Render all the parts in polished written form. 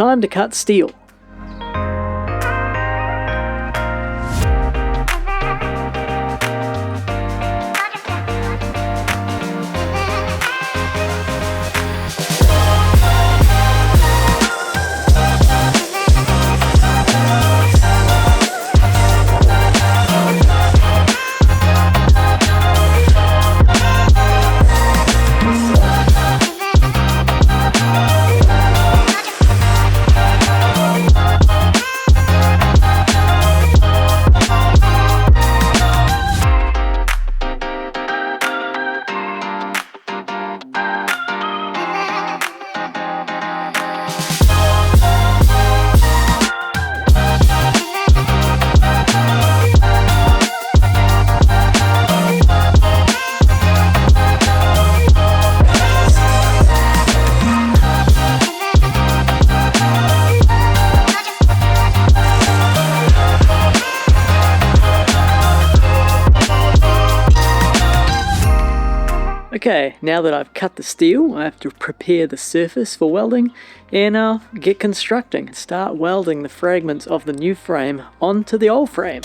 time to cut steel. Okay, now that I've cut the steel, I have to prepare the surface for welding and get constructing and start welding the fragments of the new frame onto the old frame.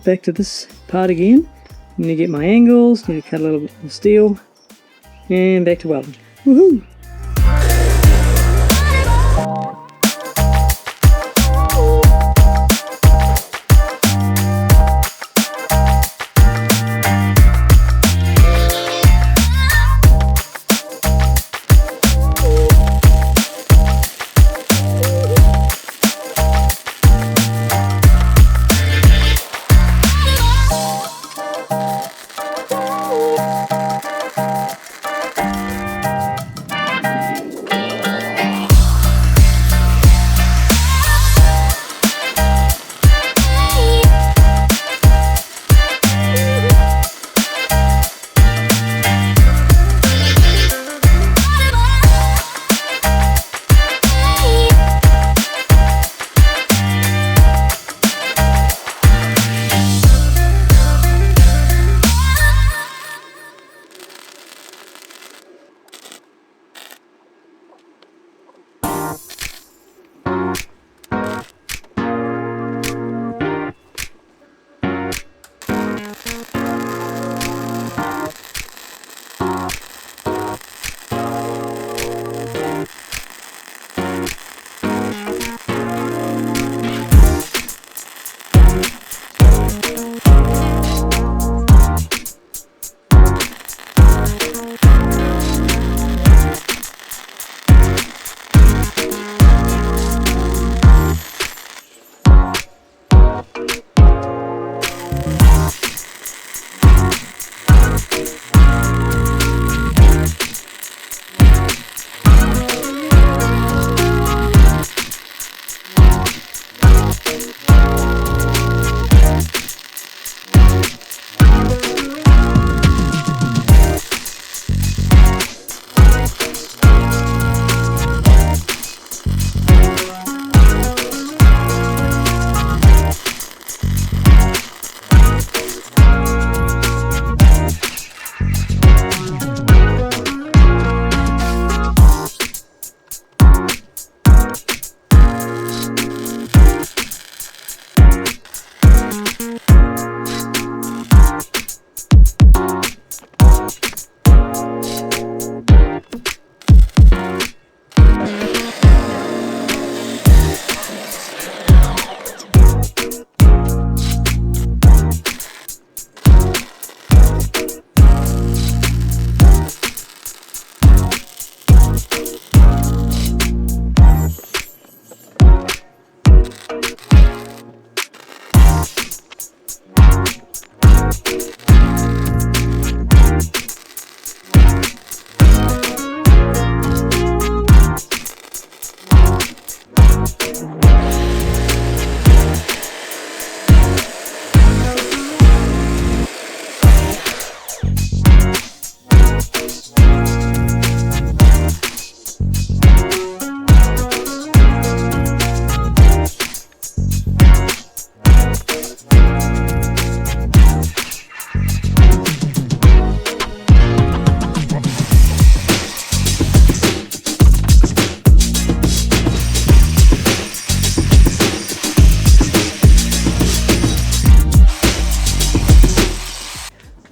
back to this part again. I'm going to get my angles, I'm going to cut a little bit of steel, and back to welding. Woohoo!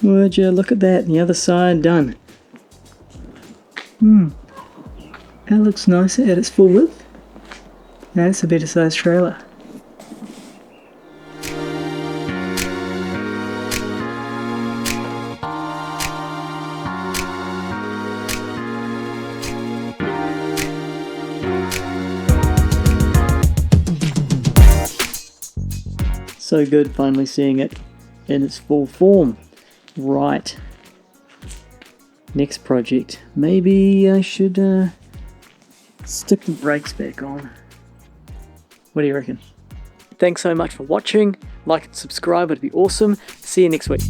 Would you look at that, and the other side done. That looks nicer at its full width. That's a better sized trailer. So good finally seeing it in its full form. Right. Next project. Maybe I should stick the brakes back on. What do you reckon? Thanks so much for watching. Like and subscribe, it'd be awesome. See you next week.